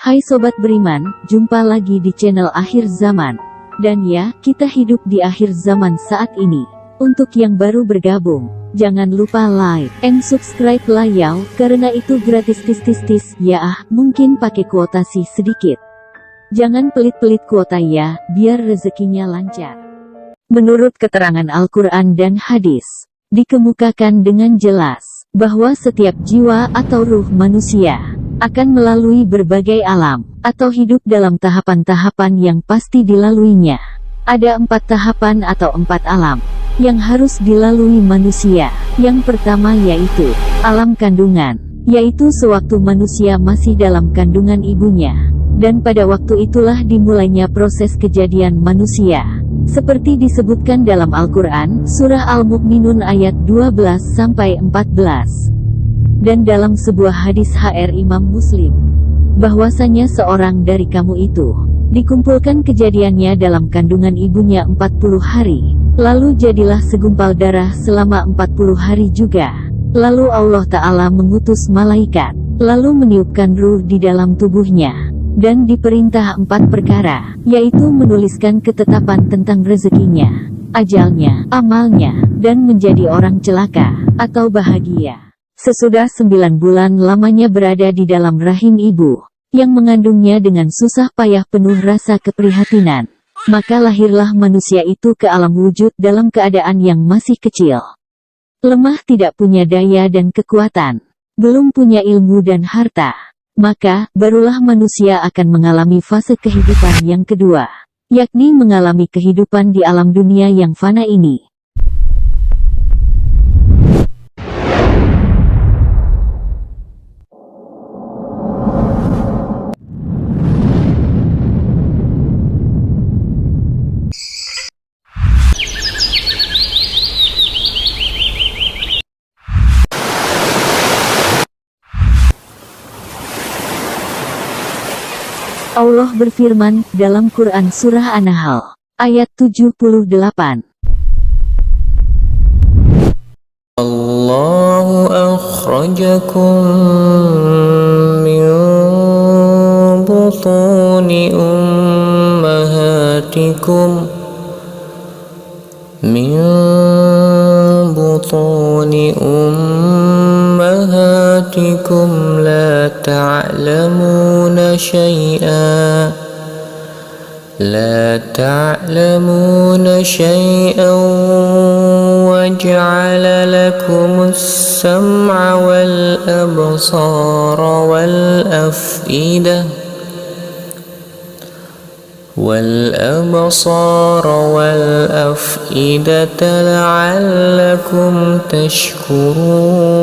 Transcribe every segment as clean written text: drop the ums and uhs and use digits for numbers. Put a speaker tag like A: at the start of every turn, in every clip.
A: Hai Sobat Beriman, jumpa lagi di channel Akhir Zaman. Dan ya, kita hidup di akhir zaman saat ini. Untuk yang baru bergabung, jangan lupa like and subscribe lah ya, karena itu gratis tis. Ya mungkin pakai kuota sih sedikit. Jangan pelit-pelit kuota ya, biar rezekinya lancar. Menurut keterangan Al-Quran dan hadis, dikemukakan dengan jelas, bahwa setiap jiwa atau ruh manusia akan melalui berbagai alam, atau hidup dalam tahapan-tahapan yang pasti dilaluinya. Ada 4 tahapan atau 4 alam, yang harus dilalui manusia. Yang pertama yaitu, alam kandungan, yaitu sewaktu manusia masih dalam kandungan ibunya. Dan pada waktu itulah dimulainya proses kejadian manusia. Seperti disebutkan dalam Al-Quran, Surah Al-Mu'minun ayat 12-14. Dan dalam sebuah hadis HR Imam Muslim, bahwasanya seorang dari kamu itu dikumpulkan kejadiannya dalam kandungan ibunya 40 hari, lalu jadilah segumpal darah selama 40 hari juga. Lalu Allah Ta'ala mengutus malaikat, lalu meniupkan ruh di dalam tubuhnya, dan diperintah 4 perkara, yaitu menuliskan ketetapan tentang rezekinya, ajalnya, amalnya, dan menjadi orang celaka atau bahagia. Sesudah 9 bulan lamanya berada di dalam rahim ibu, yang mengandungnya dengan susah payah penuh rasa keprihatinan, maka lahirlah manusia itu ke alam wujud dalam keadaan yang masih kecil. Lemah, tidak punya daya dan kekuatan, belum punya ilmu dan harta. Maka, barulah manusia akan mengalami fase kehidupan yang kedua, yakni mengalami kehidupan di alam dunia yang fana ini. Allah berfirman dalam Quran Surah An-Nahl ayat 78.
B: Allahu akhrajakum min butuni ummahatikum la ta'lamuna shay'an wa ja'ala lakumus sam'a wal absara wal af'idata la'allakum tashkurun.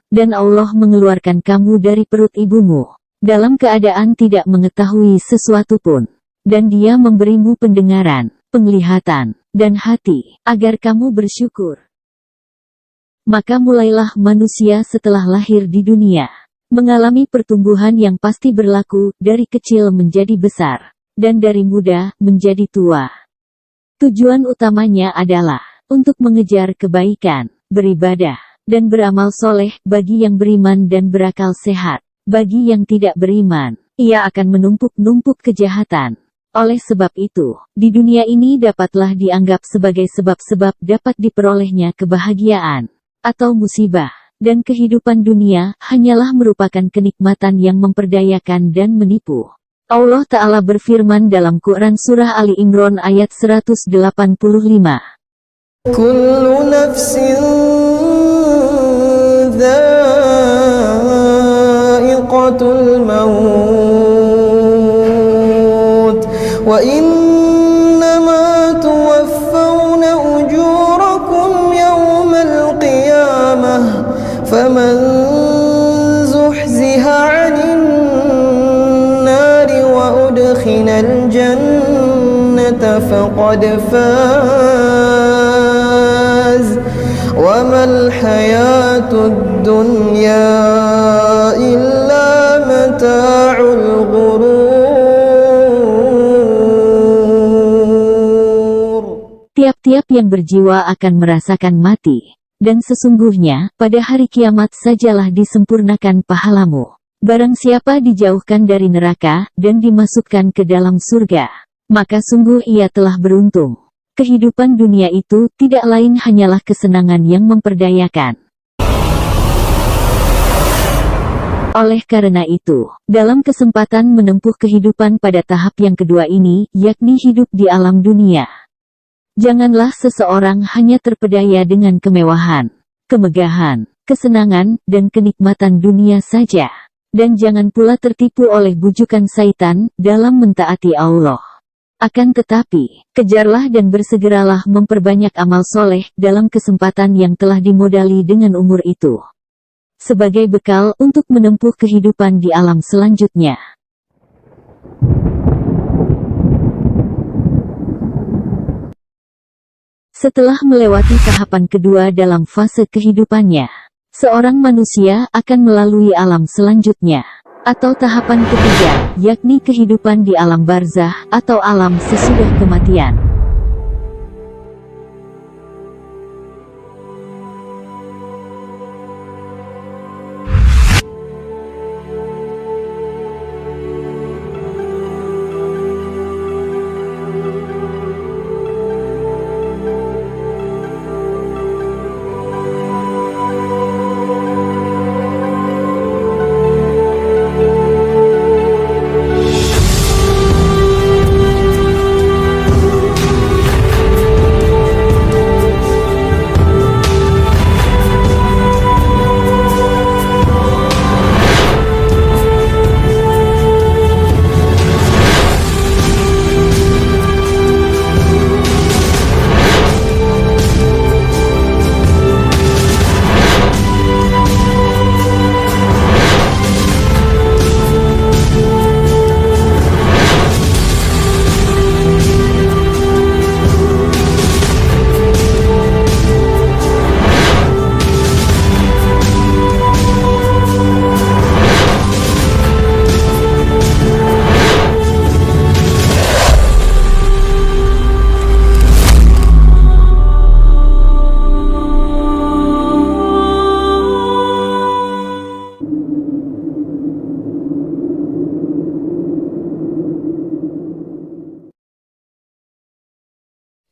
A: Dan Allah mengeluarkan kamu dari perut ibumu dalam keadaan tidak mengetahui sesuatu pun, dan Dia memberimu pendengaran, penglihatan, dan hati, agar kamu bersyukur. Maka mulailah manusia setelah lahir di dunia mengalami pertumbuhan yang pasti berlaku dari kecil menjadi besar, dan dari muda menjadi tua. Tujuan utamanya adalah untuk mengejar kebaikan, beribadah, dan beramal soleh bagi yang beriman dan berakal sehat. Bagi yang tidak beriman, ia akan menumpuk-numpuk kejahatan. Oleh sebab itu, di dunia ini dapatlah dianggap sebagai sebab-sebab dapat diperolehnya kebahagiaan atau musibah. Dan kehidupan dunia hanyalah merupakan kenikmatan yang memperdayakan dan menipu. Allah Ta'ala berfirman dalam Quran Surah Ali Imran ayat 185.
B: Kullu nafsin dha'iqatul maut wa innama tuwaffawna ujurakum yawmal qiyamah faman zuhziha 'anil nari wa udkhilal jannata faqad faz wa mal hayatud dunya illa mata'ul ghurur.
A: Tiap-tiap yang berjiwa akan merasakan mati. Dan sesungguhnya, pada hari kiamat sajalah disempurnakan pahalamu. Barang siapa dijauhkan dari neraka dan dimasukkan ke dalam surga, maka sungguh ia telah beruntung. Kehidupan dunia itu tidak lain hanyalah kesenangan yang memperdayakan. Oleh karena itu, dalam kesempatan menempuh kehidupan pada tahap yang kedua ini, yakni hidup di alam dunia, janganlah seseorang hanya terpedaya dengan kemewahan, kemegahan, kesenangan, dan kenikmatan dunia saja. Dan jangan pula tertipu oleh bujukan syaitan dalam mentaati Allah. Akan tetapi, kejarlah dan bersegeralah memperbanyak amal soleh dalam kesempatan yang telah dimodali dengan umur itu, sebagai bekal untuk menempuh kehidupan di alam selanjutnya. Setelah melewati tahapan kedua dalam fase kehidupannya, seorang manusia akan melalui alam selanjutnya, atau tahapan ketiga, yakni kehidupan di alam barzah atau alam sesudah kematian.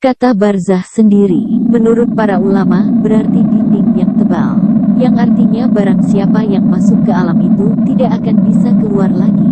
A: Kata barzah sendiri, menurut para ulama, berarti dinding yang tebal, yang artinya barang siapa yang masuk ke alam itu tidak akan bisa keluar lagi.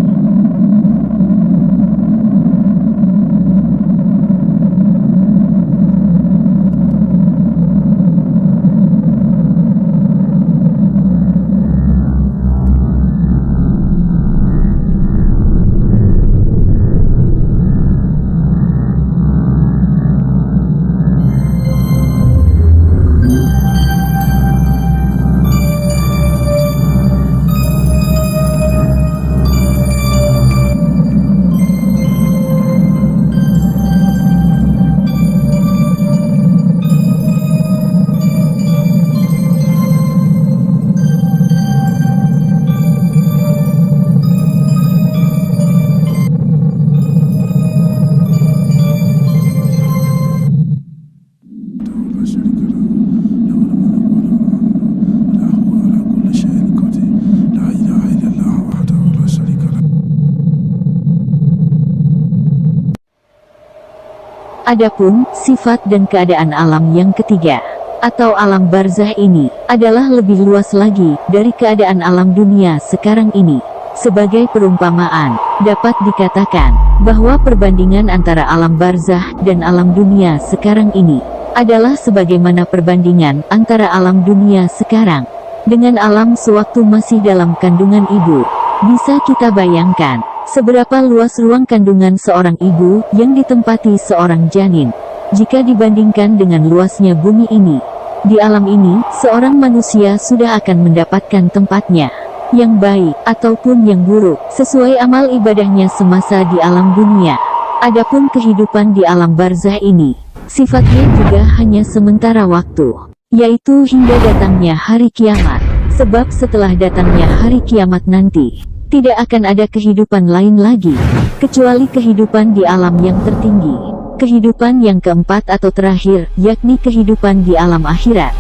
A: Adapun sifat dan keadaan alam yang ketiga, atau alam barzah ini, adalah lebih luas lagi dari keadaan alam dunia sekarang ini. Sebagai perumpamaan, dapat dikatakan bahwa perbandingan antara alam barzah dan alam dunia sekarang ini adalah sebagaimana perbandingan antara alam dunia sekarang dengan alam sewaktu masih dalam kandungan ibu. Bisa kita bayangkan seberapa luas ruang kandungan seorang ibu yang ditempati seorang janin, jika dibandingkan dengan luasnya bumi ini. Di alam ini, seorang manusia sudah akan mendapatkan tempatnya, yang baik ataupun yang buruk, sesuai amal ibadahnya semasa di alam dunia. Adapun kehidupan di alam barzah ini, sifatnya juga hanya sementara waktu, yaitu hingga datangnya hari kiamat. Sebab setelah datangnya hari kiamat nanti, tidak akan ada kehidupan lain lagi, kecuali kehidupan di alam yang tertinggi, kehidupan yang keempat atau terakhir, yakni kehidupan di alam akhirat.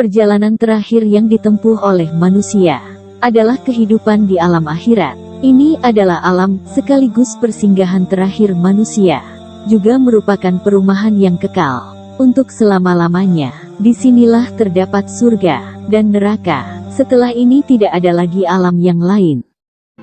A: Perjalanan terakhir yang ditempuh oleh manusia adalah kehidupan di alam akhirat. Ini adalah alam sekaligus persinggahan terakhir manusia, juga merupakan perumahan yang kekal untuk selama-lamanya. Disinilah terdapat surga dan neraka. Setelah ini tidak ada lagi alam yang lain.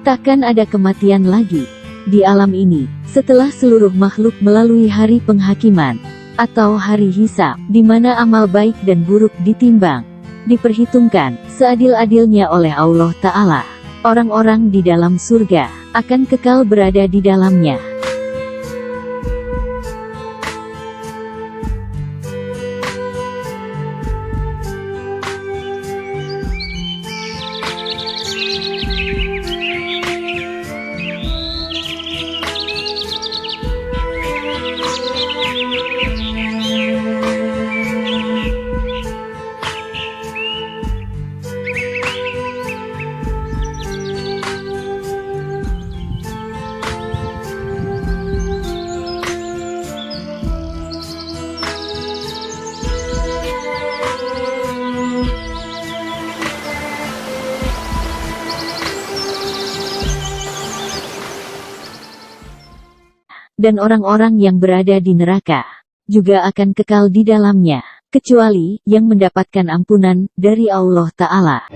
A: Takkan ada kematian lagi. Di alam ini, setelah seluruh makhluk melalui hari penghakiman, atau hari hisab, di mana amal baik dan buruk ditimbang, diperhitungkan seadil-adilnya oleh Allah Ta'ala, orang-orang di dalam surga akan kekal berada di dalamnya. Dan orang-orang yang berada di neraka juga akan kekal di dalamnya, kecuali yang mendapatkan ampunan dari Allah Ta'ala.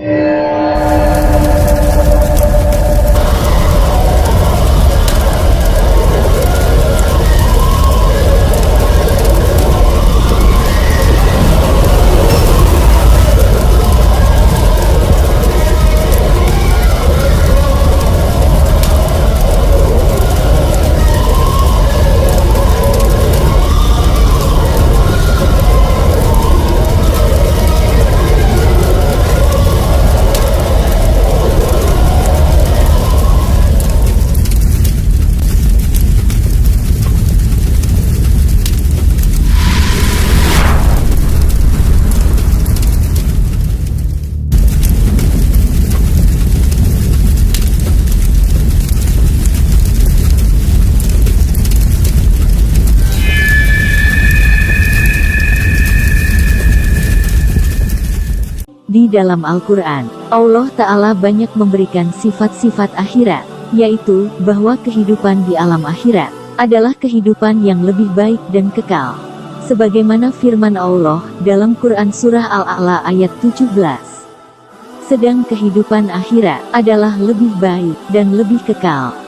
A: Di dalam Al-Quran, Allah Ta'ala banyak memberikan sifat-sifat akhirat, yaitu bahwa kehidupan di alam akhirat adalah kehidupan yang lebih baik dan kekal. Sebagaimana firman Allah dalam Quran Surah Al-A'la ayat 17. Sedang kehidupan akhirat adalah lebih baik dan lebih kekal.